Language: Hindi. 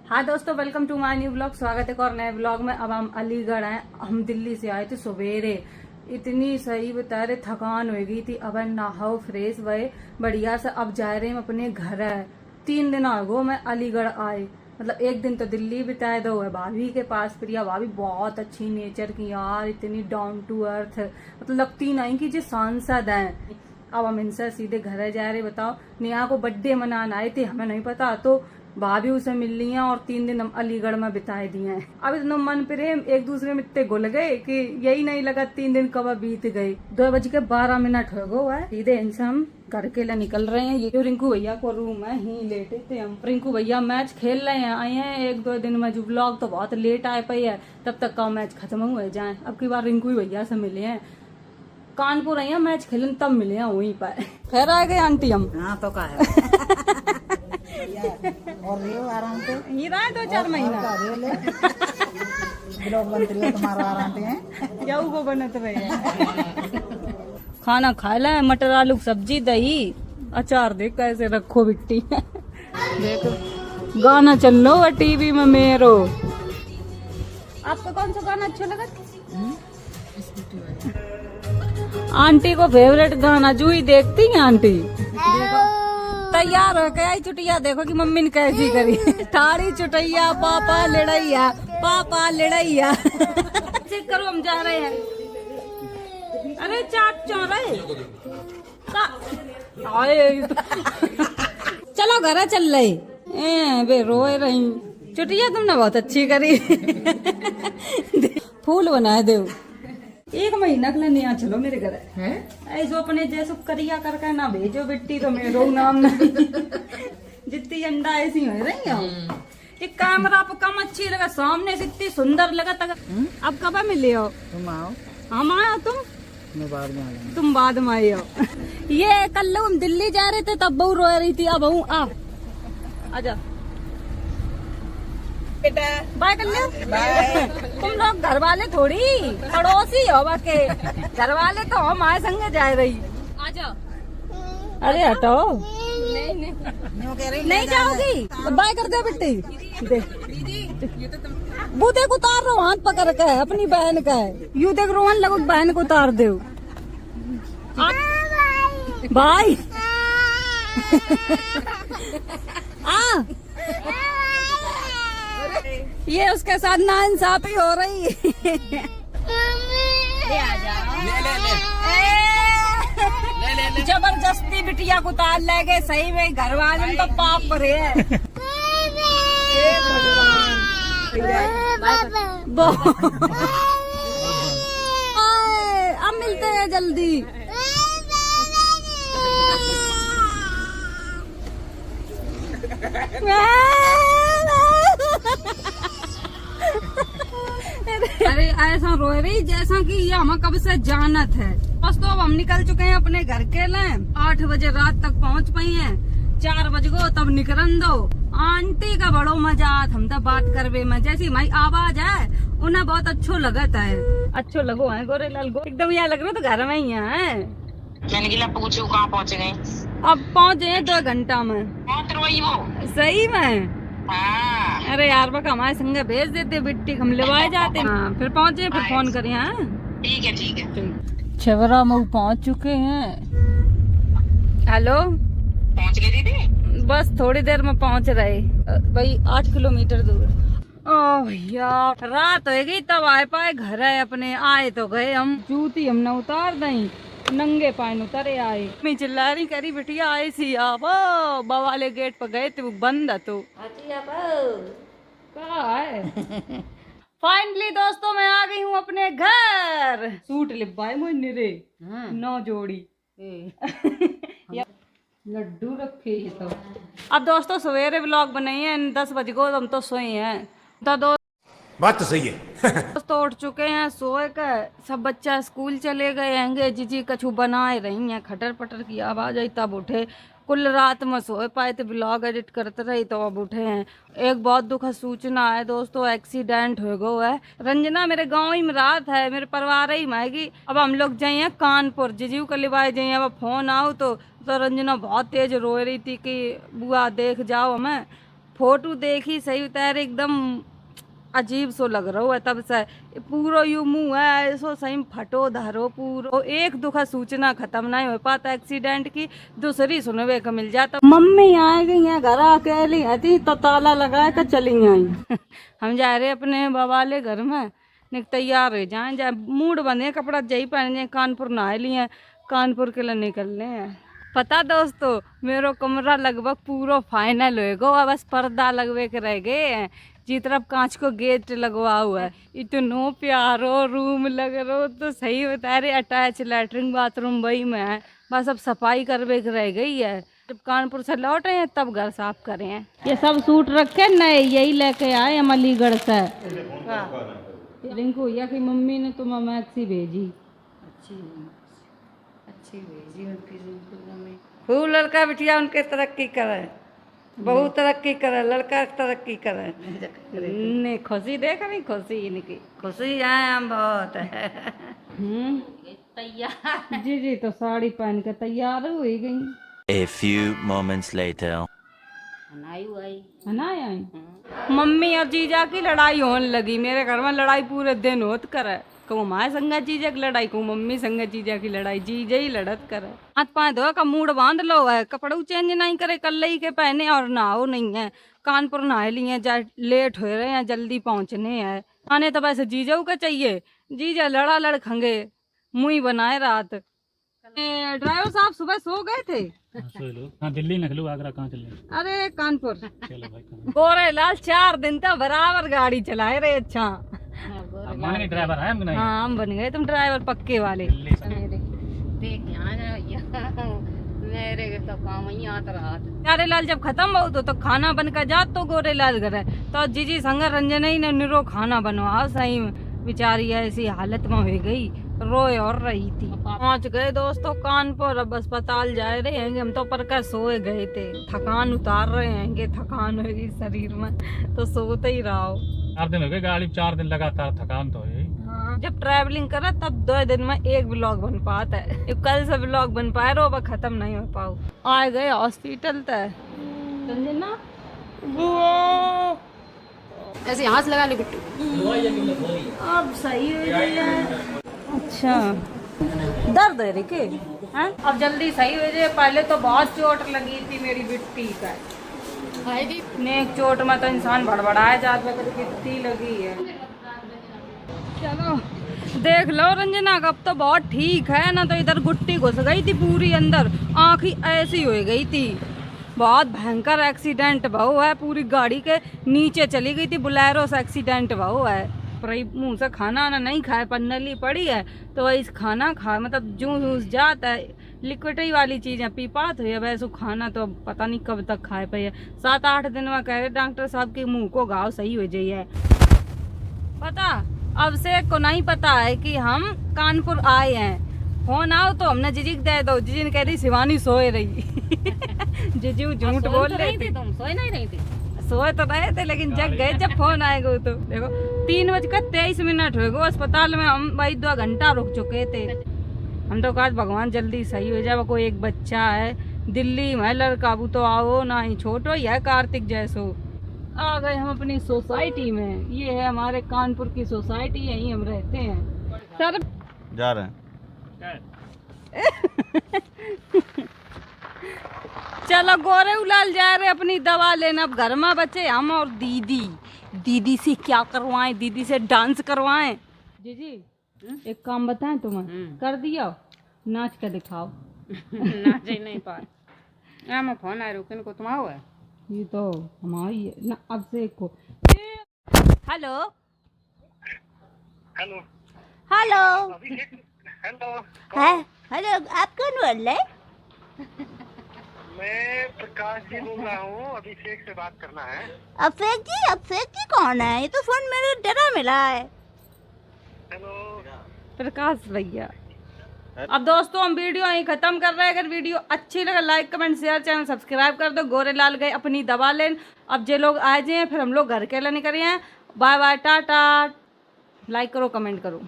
हाँ दोस्तों, welcome to my new blog. स्वागत है एक और नए ब्लॉग में। अब हम अलीगढ़ आए। हम दिल्ली से आए थे सवेरे। इतनी सही बता रहे, थकान हो गई थी। अब नहाओ फ्रेश हुए बढ़िया से। अब जा रहे हैं अपने घर। है 3 दिन हो मैं अलीगढ़ आए। मतलब एक दिन तो दिल्ली बिताए, दो है भाभी के पास। प्रिया भाभी बहुत अच्छी नेचर की यार, इतनी डाउन टू अर्थ, मतलब लगती नहीं कि जो सांसद है। अब हम इनसे सीधे घर जा रहे। बताओ, नेहा को बर्थडे मनाना आए थे, हमें नहीं पता, तो भाभी उसे मिल ली है और 3 दिन हम अलीगढ़ में बिताए दिए हैं। अब इतना मन प्रेम एक दूसरे में इतने घुल गए कि यही नहीं लगा 3 दिन कब बीत गए। 2:12 हो गए। सीधे इनसे हम घर के लिए निकल रहे हैं। ये जो रिंकू भैया को रूम है, ही लेटे थे हम। रिंकू भैया मैच खेल रहे हैं, आए हैं 1-2 दिन में। जो ब्लॉग तो बहुत लेट आए पे है, तब तक का मैच खत्म हुए जाए। अब की बार रिंकू भैया से मिले हैं, कानपुर आई है मैच खेलन, तब मिले हैं वहीं पर। खैर आ गए आंटी हम। हाँ तो का है और रियो आराम से ही रहा है 2-4 महीना। ब्लॉग बनते रहिए, तुम्हारा आराम पे है जाऊ को बनत रहे। खाना खा ले, मटर आलू की सब्जी, दही, अचार। देख कैसे रखो बिट्टी। देखो गाना चल लो टीवी में मेरो। आपको कौन सा गाना अच्छा लगा? आंटी को फेवरेट गाना जू ही देखती है आंटी। तैयार हो गया चुटिया, देखो कि मम्मी ने कैसी करी। ठाड़ी चुटैया पापा लड़ैया, पापा लड़ैया। चेक करो, हम जा रहे हैं। अरे चाट चो रहे चलो घर चल रहे। बे रोए रही चुटिया, तुमने बहुत अच्छी करी। फूल बनाए दे 1 महीना के लिए नहीं। चलो मेरे घर है ऐसो अपने जैसो करिया करके ना भेजो बिट्टी, तो मेरो नाम नहीं। जितनी अंडा ऐसी हो रही हो। ये कैमरा पर कम अच्छी लगा, सामने से इतनी सुंदर लगा तक। अब कब मिले हो? तुम आओ। हम आया, तुम मैं बाद में आ जाऊंगा। तुम बाद में आए हो। ये कल हम दिल्ली जा रहे थे, तब बहू रो रही थी। अब बहू आजा बाय कर ले। तुम लोग घर वाले थोड़ी पड़ोसी हो, बाके घर वाले तो हम हमारे संग जा रही। आजा। अरे हटो, नहीं जाओगी? बाय कर दो बिट्टी। वो देख उतार रो हाथ पकड़ के अपनी बहन का। यू देख रोहन लगो बहन को उतार दो। बाय। ये उसके साथ नाइंसाफी हो रही है। ले आ जाओ। ले। जबरदस्ती बिटिया को उतार ले गए। सही में घर वाले तो पाप करे है। अब मिलते हैं जल्दी। अरे ऐसा रो रही जैसा कि ये हमें कब से जानत है। बस तो अब हम निकल चुके हैं अपने घर के लिए। 8 बजे रात तक पहुंच पाई हैं। 4 बज गो तब निकलन दो। आंटी का बड़ो मजाक, हम तो बात करवे में जैसी हमारी आवाज है उन्हें बहुत अच्छो लगता है। अच्छो लगो है गोरे लाल गो, एकदम यहाँ लग रहा तो घर में ही है। मैंने गिला पूछू कहाँ पहुँच गए? अब पहुँचे 2 घंटा में। वो सही में? हाँ। अरे यार बका हमारे संग भेज देते बिट्टी, हम लेवाए जाते। हाँ फिर पहुँचे, फिर फोन करें। हाँ ठीक है। छवरा मऊ पहुँच चुके हैं। हेलो, पहुँच गए दीदी? बस थोड़ी देर में पहुँच रहे भाई, 8 किलोमीटर दूर। ओह यार रात हो गई तब आए पाए घर है अपने। आए तो गए हम, जूती हमने उतार दई, नंगे पाए उतरे आए। मैं चिल्ला रही करी बिटिया आई सी आप वाले गेट पर गए थे, वो बंद है। तो फाइनली दोस्तों मैं आ गई हूँ अपने घर। सूट लिपाए मुझे रे 9 जोड़ी। लड्डू रखे ये तो। अब दोस्तों सवेरे व्लॉग बनाई है, 10 बज गो हम तो सोए हैं। तो दोस्त बात तो सही है। तो उठ चुके हैं सोए का। सब बच्चा स्कूल चले गए हैंगे। जीजी कछु बनाए रही हैं, खटर पटर की आवाज आई तब उठे। कुल रात में सोए पाए थे, ब्लॉग एडिट करते रही तो अब उठे हैं। एक बहुत दुखद सूचना है दोस्तों, एक्सीडेंट हो गया है। रंजना मेरे गांव ही में रात है, मेरे परिवार ही में आएगी। अब हम लोग जाइए कानपुर, जीजू का लिवाए जाइए। अब फोन आओ तो रंजना बहुत तेज रो रही थी कि बुआ देख जाओ हमें। फोटो देखी सही उतार एकदम अजीब सो लग रहा है तब से पूरा यू मुँह है ऐसो सही फटो धरो पूरो एक दुखा सूचना खत्म नहीं हो पाता एक्सीडेंट की दूसरी सुनवे को मिल जाता। मम्मी आ गई है घर अकेली थी तो ताला लगा कर चली आई हम जा रहे अपने बवाले घर में तैयार हो जाए जाए मूड बने कपड़ा जही पहने कानपुर नहा लिए कानपुर के लिए निकलने हैं। पता दोस्तों मेरा कमरा लगभग पूरा फाइनल होएगा बस पर्दा लगवे के रह गए हैं जी तरफ कांच को गेट लगवा हुआ है इतनो प्यारो रूम लग रहा तो सही बता रहे अटैच लैट्रिन बाथरूम वही में है बस अब सफाई करवे के रह गई है जब कानपुर से लौटे हैं तब घर साफ करे हैं। ये सब सूट रखे नए यही लेके आए हम अलीगढ़ से। रिंकू या कि मम्मी ने तुम्हें मैक्सी भेजी अच्छी भेजी उनकी मम्मी खूब लड़का बिटिया उनके तरक्की करे बहुत तरक्की करे लड़का तरक्की करे नहीं खुशी देख नहीं खुशी इनकी खुशी है हम बहुत तैयार जी तो साड़ी पहन के तैयार हुई गई। A few moments later. I mummy और जीजा की लड़ाई होने लगी मेरे घर में लड़ाई पूरे दिन होत करे कहूँ माँ संगा जीजा की लड़ाई कहूँ मम्मी संगा जीजा की लड़ाई जीजा ही लड़त करे हाथ पाँव धो का मूड बांध लो है कपड़े चेंज नहीं करे कल ही के पहने और नहाओ नहीं है कानपुर नहा लिए जा लेट हो रहे हैं जल्दी पहुँचने हैं आने तो वैसे जीजा का चाहिए जीजा लड़ा लड़ खंगे मुँह बनाए रात। ड्राइवर साहब सुबह सो गए थे हाँ दिल्ली निकलू आगरा कहाँ चले अरे कानपुर चलो भाई गोरे लाल 4 दिन तक बराबर गाड़ी चलाए रहे अच्छा मान के ड्राइवर है हम नहीं हाँ हम बन गए तुम ड्राइवर पक्के वाले देख यहाँ मेरे तो काम ही आता रहा गोरे लाल जब खत्म हो तो खाना बन कर जात तो गोरे लाल घर है तो जीजी संग रंजन ही ने निरो खाना बनवाओ सही बेचारी ऐसी हालत में हो गई रोए और रही थी। पहुंच गए दोस्तों कानपुर अब अस्पताल जा रहे हैं हम तो पर का सोए गए थे थकान उतार रहे हैं थकान होगी शरीर में तो सोते ही रहो 4 दिन हो गए गाड़ी 4 दिन लगातार थकान तो है। हाँ, जब ट्रैवलिंग करा तब 2 दिन में एक ब्लॉग बन पाता है कल से ब्लॉग बन पाए रो अब खत्म नहीं हो पाओ आ गए हॉस्पिटल तक ना ऐसे यहाँ से लगा ले बिट्टू अब सही हो गई है। अच्छा दर्द है के हैं अब जल्दी सही हो जाए पहले तो बहुत चोट लगी थी मेरी बिट्टी का नेक चोट में तो इंसान भड़बड़ाया जाता है कितनी लगी है। चलो देख लो रंजना का अब तो बहुत ठीक है ना तो इधर गुट्टी घुस गई थी पूरी अंदर आँख ही ऐसी हो गई थी बहुत भयंकर एक्सीडेंट बहु है पूरी गाड़ी के नीचे चली गई थी बुलेरो से एक्सीडेंट बहु है पर मुँह से खाना आना नहीं खाए पन्नली पड़ी है तो वही खाना खा मतलब जूस जाता है लिक्विड वाली चीज़ें पी पात हुई है वैसे खाना तो पता नहीं कब तक खाए पाए 7-8 दिन में कह रहे डॉक्टर साहब के मुंह को घाव सही हो जाइए। पता अब से को नहीं पता है कि हम कानपुर आए हैं फोन आओ तो हमने जीजी दे दो जीजी ने कह रही शिवानी सोए रही जीजू झूठ बोल रही थी तुम सोए नहीं रही थी सोए तो रहे थे लेकिन जग गए जब फोन आएगा तो देखो 3:23 हो गए अस्पताल में हम भाई 2 घंटा रुक चुके थे हम तो कहा भगवान जल्दी सही हो जाए कोई एक बच्चा है दिल्ली में लड़का वो तो आओ ना ही छोटो ही है कार्तिक जैसो आ गए हम अपनी सोसाइटी में ये है हमारे कानपुर की सोसाइटी यहीं हम रहते हैं सर जा रहे हैं चलो गोरे उलाल जा रहे अपनी दवा लेना अब घर में बचे हम और दीदी से क्या करवाएं दीदी से डांस करवाएं। जीजी एक काम बताएं तुम्हें कर दिया नाच के दिखाओ नाचे नहीं पाए मैं फोन आया रुकन को तुम आओ है ये तो हमारी है ना अब से एक को हेलो हेलो हेलो हेलो है हेलो आप कौन बोल रहे मैं प्रकाश जी बोल रहा हूँ अभिषेक से बात करना है। अभिषेक जी कौन है ये तो फोन मेरे डरा मिला है। हेलो प्रकाश भैया। अब दोस्तों हम वीडियो यहीं खत्म कर रहे हैं अगर वीडियो अच्छी लगे like comment share channel subscribe कर दो। गोरे लाल गए अपनी दवा लेन अब जे लोग आ जाए फिर हम लोग घर के लिए निकल रहे हैं। बाय बाय टाटा लाइक करो कमेंट करो।